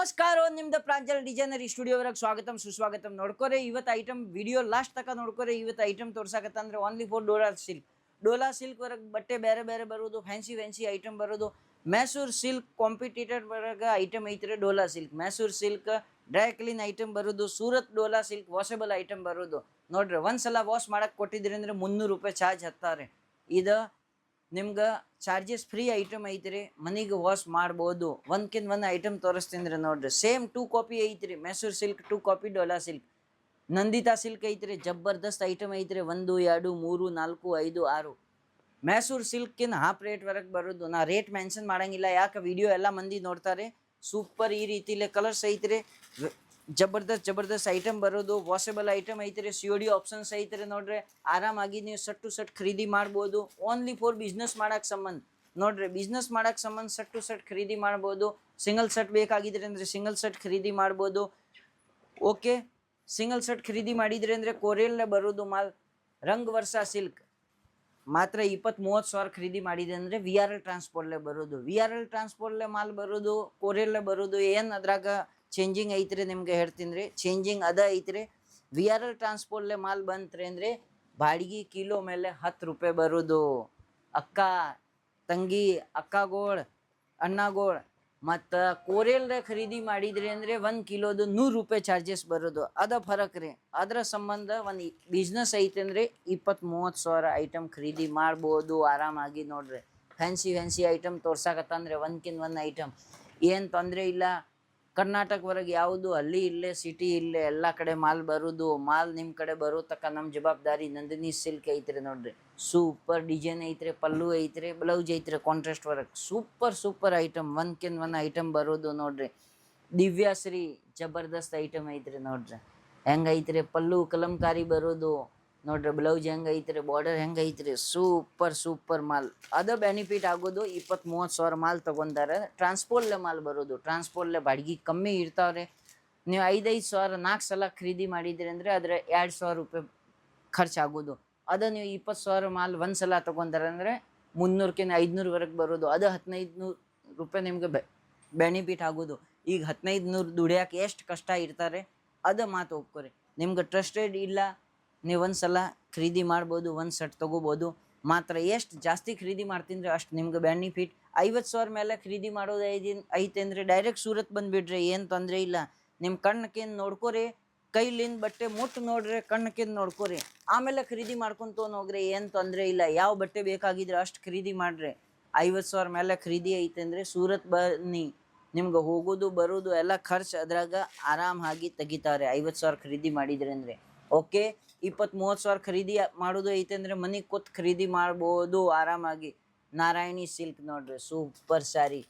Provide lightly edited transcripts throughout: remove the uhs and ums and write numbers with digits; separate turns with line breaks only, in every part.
ನಮಸ್ಕಾರ ನಿಮ್ದು ಪ್ರಾಂಜಲ್ ಡಿಸೈನರ್ ಸ್ಟುಡಿಯೋವರೆಗೆ ಸ್ವಾಗತಂ ಸುಸ್ವಾಗತಂ. ನೋಡ್ಕೋರೆ ಇವತ್ತು ಐಟಮ್ ವಿಡಿಯೋ ಲಾಸ್ಟ್ ತನಕ ನೋಡ್ಕೋರೆ. ಇವತ್ತು ಐಟಮ್ ತೋರ್ಸಾಕತ್ತಂದ್ರೆ ಓನ್ಲಿ ಫಾರ್ ಡೋಲಾ ಸಿಲ್ಕ್ ವರೆಗೆ ಬಟ್ಟೆ ಬೇರೆ ಬೇರೆ ಬರೋದು, ಫ್ಯಾನ್ಸಿ ಐಟಮ್ ಬರೋದು. ಮೈಸೂರು ಸಿಲ್ಕ್ ಕಾಂಪಿಟೇಟರ್ ವರೆಗೆ ಐಟಮ್ ಐತ್ರಿ. Dola silk, Mysuru silk dry clean item ಬರೋದು, Surat Dola silk washable item ಬರೋದು. ನೋಡ್ರಿ ಒಂದ್ಸಲ ವಾಶ್ ಮಾಡಕ್ಕೆ ಕೊಟ್ಟಿದ್ರಿ ಅಂದ್ರೆ 300 ರೂಪಾಯಿ ಚಾರ್ಜ್ ಹತ್ತಾರೆ. ಇದು ನಿಮ್ಗೆ ಚಾರ್ಜಸ್ ಫ್ರೀ ಐಟಮ್ ಐತ್ರಿ, ಮನೆಗೆ ವಾಶ್ ಮಾಡ್ಬೋದು. ಒಂದ್ಕಿಂತ ಐಟಮ್ ತೋರಿಸ್ತೀನಿ ನೋಡ್ರಿ. ಸೇಮ್ 2 ಕಾಪಿ ಐತ್ರಿ. Mysuru silk 2 copy, Dola silk, Nandita silk ಐತ್ರಿ. ಜಬರ್ದಸ್ತ್ ಐಟಮ್ ಐತ್ರಿ. 1 2 3 4 5 6 ಮೈಸೂರು ಸಿಲ್ಕಿನ ಹಾಫ್ ರೇಟ್ ವರೆಗೆ ಬರೋದು. ನಾ ರೇಟ್ ಮೆನ್ಷನ್ ಮಾಡಂಗಿಲ್ಲ, ಯಾಕೆ ವಿಡಿಯೋ ಎಲ್ಲ ಮಂದಿ ನೋಡ್ತಾರೆ. ಸೂಪರ್ ಈ ರೀತಿಲೆ ಕಲರ್ಸ್ ಐತ್ರಿ. ಜಬರ್ದಸ್ತ್ ಐಟಮ್ ಬರೋದು. ವಾಷಬಲ್ ಐಟಮ್ ಐತ್ರಿ. COD ಆಪ್ಷನ್ಸ್ ಐತ್ರಿ. ನೋಡ್ರಿ ಆರಾಮಾಗಿ ನೀವು ಸೆಟ್ ಟು ಸೆಟ್ ಖರೀದಿ ಮಾಡ್ಬೋದು. ಓನ್ಲಿ ಫಾರ್ ಬಿಸ್ನೆಸ್ ಮಾಡಕ್ಕೆ ಸಂಬಂಧ. ನೋಡ್ರಿ ಬಿಸ್ನೆಸ್ ಮಾಡಕ್ಕೆ ಸಂಬಂಧ ಸೆಟ್ ಟು ಸೆಟ್ ಖರೀದಿ ಮಾಡ್ಬೋದು. ಸಿಂಗಲ್ ಸೆಟ್ ಬೇಕಾಗಿದ್ರೆ ಅಂದರೆ ಸಿಂಗಲ್ ಸೆಟ್ ಖರೀದಿ ಮಾಡ್ಬೋದು. ಓಕೆ, ಸಿಂಗಲ್ ಸೆಟ್ ಖರೀದಿ ಮಾಡಿದ್ರೆ ಅಂದರೆ ಕೊರಿಯಲ್ಲೇ ಬರೋದು ಮಾಲ್. ರಂಗ್ ವರ್ಷ ಸಿಲ್ಕ್ ಮಾತ್ರ 20-30 ಸಾವಿರ ಖರೀದಿ ಮಾಡಿದೆ ಅಂದರೆ VRL ಟ್ರಾನ್ಸ್ಪೋರ್ಟ್ಲೆ ಬರೋದು. VRL ಟ್ರಾನ್ಸ್ಪೋರ್ಟ್ಲೆ ಮಾಲ್ ಬರೋದು, ಕೊರಿಯಲ್ಲೇ ಬರೋದು. ಏನು ಅದ್ರಾಗ ಚೇಂಜಿಂಗ್ ಐತ್ರಿ ನಿಮ್ಗೆ ಹೇಳ್ತೀನಿ ರೀ. ಚೇಂಜಿಂಗ್ ಅದ ಐತ್ರಿ. VRL ಟ್ರಾನ್ಸ್ಪೋರ್ಟ್ಲೆ ಮಾಲ್ ಬಂತ್ರಿ ಅಂದರೆ ಬಾಡಿಗೆ ಕಿಲೋ ಮೇಲೆ 10 ರೂಪಾಯಿ ಬರೋದು. ಅಕ್ಕ ತಂಗಿ ಅಕ್ಕಗೋಳ್ ಅಣ್ಣಗೋಳ್ ಮತ್ತು ಕೊರಿಯಲ್ರೆ ಖರೀದಿ ಮಾಡಿದ್ರಿ ಅಂದರೆ 1 ಕಿಲೋದು 100 ರೂಪಾಯಿ ಚಾರ್ಜಸ್ ಬರೋದು. ಅದ ಫರಕ್ ರೀ. ಅದರ ಸಂಬಂಧ ಒಂದು ಬಿಸ್ನೆಸ್ ಐತೆ ಅಂದರೆ 20-30 ಸಾವಿರ ಐಟಮ್ ಖರೀದಿ ಮಾಡ್ಬೋದು ಆರಾಮಾಗಿ. ನೋಡ್ರಿ ಫ್ಯಾನ್ಸಿ ಐಟಮ್ ತೋರ್ಸಾಕತ್ತಂದ್ರೆ ಒಂದ್ಕಿಂತ ಐಟಮ್ ಏನು ತೊಂದರೆ ಇಲ್ಲ. ಕರ್ನಾಟಕವರೆಗೆ ಯಾವುದು ಹಳ್ಳಿ ಇಲ್ಲೇ ಸಿಟಿ ಇಲ್ಲೇ ಎಲ್ಲ ಕಡೆ ಮಾಲ್ ಬರೋದು. ಮಾಲ್ ನಿಮ್ಮ ಕಡೆ ಬರೋ ತಕ್ಕ ನಮ್ಮ ಜವಾಬ್ದಾರಿ. ನಂದಿನಿ ಸಿಲ್ಕ್ ಐತ್ರಿ. ನೋಡ್ರಿ ಸೂಪರ್ ಡಿಸೈನ್ ಐತ್ರಿ. ಪಲ್ಲು ಐತ್ರಿ, ಬ್ಲೌಸ್ ಐತ್ರಿ ಕಾಂಟ್ರಾಸ್ಟ್ ವರ್ಕ್. ಸೂಪರ್ ಐಟಮ್, ಒಂದ್ಕಿಂತ ಐಟಮ್ ಬರೋದು. ನೋಡ್ರಿ ದಿವ್ಯಾಶ್ರೀ ಜಬರ್ದಸ್ತ್ ಐಟಮ್ ಐತ್ರಿ. ನೋಡ್ರಿ ಹೆಂಗೈತ್ರಿ ಪಲ್ಲು ಕಲಂಕಾರಿ ಬರೋದು. ನೋಡ್ರಿ ಬ್ಲೌಸ್ ಹೆಂಗೈತ್ರಿ, ಬಾರ್ಡರ್ ಹೆಂಗೈತ್ರಿ. ಸೂಪರ್ ಮಾಲ್. ಅದು ಬೆನಿಫಿಟ್ ಆಗೋದು 20-30 ಸಾವಿರ ಮಾಲ್ ತೊಗೊಂತಾರೆ. ಟ್ರಾನ್ಸ್ಪೋರ್ಟ್ಲೆ ಮಾಲ್ ಬರೋದು. ಟ್ರಾನ್ಸ್ಪೋರ್ಟ್ಲೆ ಬಾಡಿಗೆ ಕಮ್ಮಿ ಇರ್ತಾವ್ರಿ. ನೀವು 5-5 ಸಾವಿರ 4 ಸಲ ಖರೀದಿ ಮಾಡಿದ್ರಿ ಅಂದರೆ ಅದ್ರ 2,000 ರೂಪಾಯಿ ಖರ್ಚಾಗೋದು. ಅದು ನೀವು 20 ಸಾವಿರ ಮಾಲ್ ಒಂದು ಸಲ ತೊಗೊಂತಾರೆ ಅಂದರೆ 300ಕ್ಕಿಂತ 500ವರೆಗೆ ಬರೋದು. ಅದು 1500 ರೂಪಾಯಿ ನಿಮ್ಗೆ ಬೆನಿಫಿಟ್ ಆಗೋದು. ಈಗ 1500 ದುಡಿಯೋಕೆ ಎಷ್ಟು ಕಷ್ಟ ಇರ್ತಾರೆ, ಅದು ಮಾತು ಒಪ್ಕೊರಿ. ನಿಮ್ಗೆ ಟ್ರಸ್ಟೆಡ್ ಇಲ್ಲ, ನೀವು ಒಂದು ಸಲ ಖರೀದಿ ಮಾಡ್ಬೋದು, ಒಂದು ಸೆಟ್ ತೊಗೋಬೋದು. ಮಾತ್ರ ಎಷ್ಟು ಜಾಸ್ತಿ ಖರೀದಿ ಮಾಡ್ತೀನಿ ಅಷ್ಟು ನಿಮ್ಗೆ ಬೆನಿಫಿಟ್. 50 ಸಾವಿರ ಮೇಲೆ ಖರೀದಿ ಮಾಡೋದು ಐತೆ ಅಂದರೆ ಡೈರೆಕ್ಟ್ ಸೂರತ್ ಬಂದುಬಿಡ್ರಿ, ಏನು ತೊಂದರೆ ಇಲ್ಲ. ನಿಮ್ಮ ಕಣ್ಣಕ್ಕೇನು ನೋಡ್ಕೊರಿ, ಕೈಲಿಂದ ಬಟ್ಟೆ ಮುಟ್ಟು ನೋಡ್ರಿ, ಕಣ್ಣಕ್ಕೇನು ನೋಡ್ಕೊರಿ, ಆಮೇಲೆ ಖರೀದಿ ಮಾಡ್ಕೊತ ಹೋಗ್ರಿ, ಏನು ತೊಂದರೆ ಇಲ್ಲ. ಯಾವ ಬಟ್ಟೆ ಬೇಕಾಗಿದ್ರೆ ಅಷ್ಟು ಖರೀದಿ ಮಾಡಿರಿ. 50 ಸಾವಿರ ಮೇಲೆ ಖರೀದಿ ಐತೆ ಅಂದರೆ ಸೂರತ್ ಬನ್ನಿ, ನಿಮ್ಗೆ ಹೋಗೋದು ಬರೋದು ಎಲ್ಲ ಖರ್ಚು ಅದ್ರಾಗ ಆರಾಮಾಗಿ ತೆಗಿತಾರೆ 50 ಸಾವಿರ ಖರೀದಿ ಮಾಡಿದ್ರೆ ಅಂದರೆ. ಓಕೆ, 20-30 ಸಾವಿರ ಖರೀದಿ ಮಾಡೋದು ಐತೆ ಅಂದರೆ ಮನೆಗೆ ಕೂತ್ ಖರೀದಿ ಮಾಡ್ಬೋದು ಆರಾಮಾಗಿ. ನಾರಾಯಣಿ ಸಿಲ್ಕ್ ನೋಡ್ರಿ ಸೂಪರ್ ಸ್ಯಾರಿ.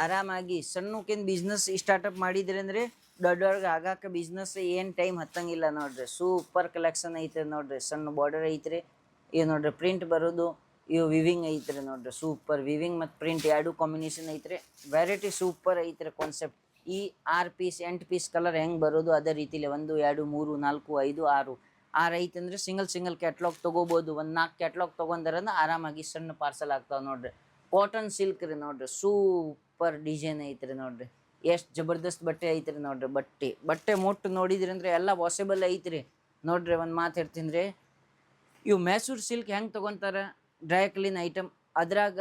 ಆರಾಮಾಗಿ ಸಣ್ಣಕ್ಕಿಂತ ಬಿಸ್ನೆಸ್ ಸ್ಟಾರ್ಟಪ್ ಮಾಡಿದ್ರಿ ಅಂದರೆ ದೊಡ್ಡವ್ರಿಗೆ ಆಗಾಕ ಬಿಸ್ನೆಸ್ ಏನು ಟೈಮ್ ಹತ್ತಂಗಿಲ್ಲ. ನೋಡ್ರಿ ಸೂಪರ್ ಕಲೆಕ್ಷನ್ ಐತೆ. ನೋಡ್ರಿ ಸಣ್ಣ ಬಾರ್ಡರ್ ಐತ್ರಿ. ಇವು ನೋಡ್ರಿ ಪ್ರಿಂಟ್ ಬರೋದು, ಇವು ವಿವಿಂಗ್ ಐತ್ರಿ. ನೋಡ್ರಿ ಸೂಪರ್ ವಿವಿಂಗ್ ಮತ್ತು ಪ್ರಿಂಟ್ 2 ಕಾಂಬಿನೇಷನ್ ಐತ್ರಿ. ವೆರೈಟಿ ಸೂಪರ್ ಐತ್ರಿ ಕಾನ್ಸೆಪ್ಟ್. ಈ 6 ಪೀಸ್ 8 ಪೀಸ್ ಕಲರ್ ಹೆಂಗೆ ಬರೋದು ಅದೇ ರೀತಿಲಿ 1 2 3 4 5 6 ಐತೆ ಅಂದರೆ ಸಿಂಗಲ್ ಕ್ಯಾಟ್ಲಾಗ್ ತೊಗೋಬೋದು. 1-4 ಕ್ಯಾಟ್ಲಾಗ್ ತೊಗೊಂಡ್ರೆ ಆರಾಮಾಗಿ ಸಣ್ಣ ಪಾರ್ಸಲ್ ಆಗ್ತಾವೆ. ನೋಡ್ರಿ ಕಾಟನ್ ಸಿಲ್ಕ್ ರೀ. ನೋಡ್ರಿ ಸೂಪರ್ ಡಿಸೈನ್ ಐತ್ರಿ. ನೋಡ್ರಿ ಎಷ್ಟು ಜಬರ್ದಸ್ತ್ ಬಟ್ಟೆ ಐತ್ರಿ. ನೋಡ್ರಿ ಬಟ್ಟೆ ಮುಟ್ಟು ನೋಡಿದ್ರಿ ಅಂದರೆ ಎಲ್ಲ ವಾಷಬಲ್ ಐತ್ರಿ. ನೋಡ್ರಿ ಒಂದು ಮಾತು ಹೇಳ್ತೀನಿ ರೀ, ಇವು ಮೈಸೂರು ಸಿಲ್ಕ್ ಹೆಂಗೆ ತೊಗೊತಾರೆ ಡ್ರೈ ಕ್ಲೀನ್ ಐಟಮ್, ಅದ್ರಾಗ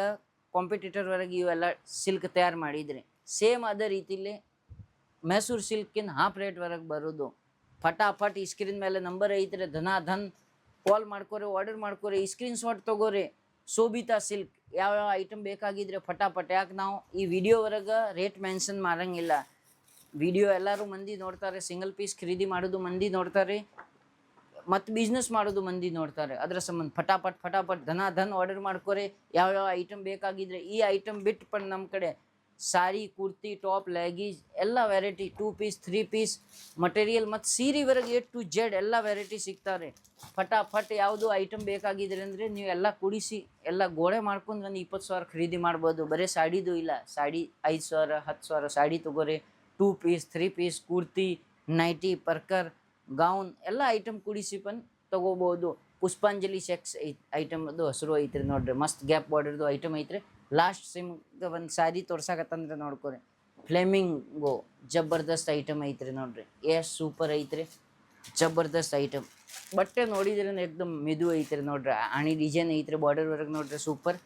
ಕಾಂಪಿಟೇಟರ್ವರೆಗೆ ಇವೆಲ್ಲ ಸಿಲ್ಕ್ ತಯಾರು ಮಾಡಿದ್ರಿ. ಸೇಮ್ ಅದೇ ರೀತಿಲಿ ಮೈಸೂರು ಸಿಲ್ಕಿನ ಹಾಫ್ ರೇಟ್ವರೆಗೆ ಬರೋದು. ಫಟಾಫಟ್ ಈ ಸ್ಕ್ರೀನ್ ಮೇಲೆ ನಂಬರ್ ಐತ್ರಿ, ಧನ್ ಕಾಲ್ ಮಾಡ್ಕೊರಿ, ಆರ್ಡರ್ ಮಾಡ್ಕೊರಿ, ಸ್ಕ್ರೀನ್ ಶಾಟ್ ತೊಗೋರಿ. ಶೋಭಿತಾ ಸಿಲ್ಕ್ ಯಾವ ಐಟಮ್ ಬೇಕಾಗಿದ್ರೆ ಫಟಾಫಟ್. ಯಾಕೆ ನಾವು ಈ ವಿಡಿಯೋವರೆಗೆ ರೇಟ್ ಮೆನ್ಷನ್ ಮಾಡೋಂಗಿಲ್ಲ. ವಿಡಿಯೋ ಎಲ್ಲರೂ ಮಂದಿ ನೋಡ್ತಾರೆ, ಸಿಂಗಲ್ ಪೀಸ್ ಖರೀದಿ ಮಾಡೋದು ಮಂದಿ ನೋಡ್ತಾರೆ, ಮತ್ತು ಬಿಸ್ನೆಸ್ ಮಾಡೋದು ಮಂದಿ ನೋಡ್ತಾರೆ. ಅದರ ಸಂಬಂಧ ಫಟಾಫಟ್ ಧನ್ ಆರ್ಡರ್ ಮಾಡ್ಕೊರಿ. ಯಾವ ಐಟಮ್ ಬೇಕಾಗಿದ್ರೆ ಈ ಐಟಮ್ ಬಿಟ್ಟು ನಮ್ಮ ಕಡೆ ಸಾರಿ, ಕುರ್ತಿ, ಟಾಪ್, ಲೆಗೀಸ್ ಎಲ್ಲ ವೆರೈಟಿ 2 ಪೀಸ್ 3 ಪೀಸ್ ಮಟೀರಿಯಲ್ ಮತ್ತು ಸೀರೆವರೆಗೆ A to Z ಎಲ್ಲ ವೆರೈಟಿ ಸಿಗ್ತಾರೆ. ಫಟಾಫಟ್ ಯಾವುದು ಐಟಮ್ ಬೇಕಾಗಿದ್ರೆ ಅಂದರೆ ನೀವು ಎಲ್ಲ ಕುಡಿಸಿ ಎಲ್ಲ ಗೋಡೆ ಮಾಡ್ಕೊಂಡು ಒಂದು 20 ಸಾವಿರ ಖರೀದಿ ಮಾಡ್ಬೋದು. ಬರೀ ಸಾಡಿದು ಇಲ್ಲ, ಸಾಡಿ 5 ಸಾವಿರ 10 ಸಾವಿರ ಸಾಡಿ ತೊಗೋರಿ. 2 piece 3 piece kurti, nighty, ಪರ್ಕರ್, gown ಎಲ್ಲ ಐಟಮ್ ಕುಡಿಸಿ ತೊಗೋಬೋದು. ಪುಷ್ಪಾಂಜಲಿ ಸೆಕ್ಸ್ ಐಟಮ್ ಅದು ಹೆಸರು ಐತ್ರಿ. ನೋಡ್ರಿ ಮಸ್ತ್ ಗ್ಯಾಪ್ ಬಾರ್ಡರ್ದು ಐಟಮ್ ಐತ್ರಿ. ಲಾಸ್ಟ್ ಸಿಮ್ಗೆ ಒಂದು ಸ್ಯಾರಿ ತೋರ್ಸಾಕತ್ತಂದ್ರೆ ನೋಡ್ಕೊರಿ. ಫ್ಲೇಮಿಂಗೋ ಜಬರ್ದಸ್ತ್ ಐಟಮ್ ಐತ್ರಿ ನೋಡ್ರಿ, ಎಷ್ಟು ಸೂಪರ್ ಐತ್ರಿ, ಜಬರ್ದಸ್ತ್ ಐಟಮ್. ಬಟ್ಟೆ ನೋಡಿದ್ರೆ ಏಕ್ದಮ್ ಮೆದು ಐತ್ರಿ ನೋಡ್ರಿ, ಆಣಿ ಡಿಸೈನ್ ಐತ್ರಿ, ಬಾರ್ಡರ್ ವರ್ಕ್ ನೋಡ್ರಿ ಸೂಪರ್,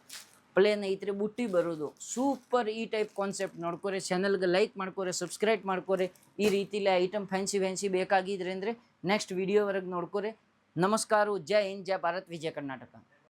ಪ್ಲೇನ್ ಐತ್ರಿ, ಬುಟ್ಟಿ ಬರೋದು ಸೂಪರ್. ಈ ಟೈಪ್ ಕಾನ್ಸೆಪ್ಟ್ ನೋಡ್ಕೊರಿ, ಚಾನಲ್ಗೆ ಲೈಕ್ ಮಾಡ್ಕೊರಿ, ಸಬ್ಸ್ಕ್ರೈಬ್ ಮಾಡ್ಕೊರಿ. ಈ ರೀತಿಲಿ ಐಟಮ್ ಫ್ಯಾನ್ಸಿ ಬೇಕಾಗಿದ್ರೆ ಅಂದರೆ ನೆಕ್ಸ್ಟ್ ವಿಡಿಯೋವರೆಗೆ ನೋಡ್ಕೊರಿ. ನಮಸ್ಕಾರ, ಜೈ ಹಿಂದ್, ಜೈ ಭಾರತ್, ವಿಜಯ ಕರ್ನಾಟಕ.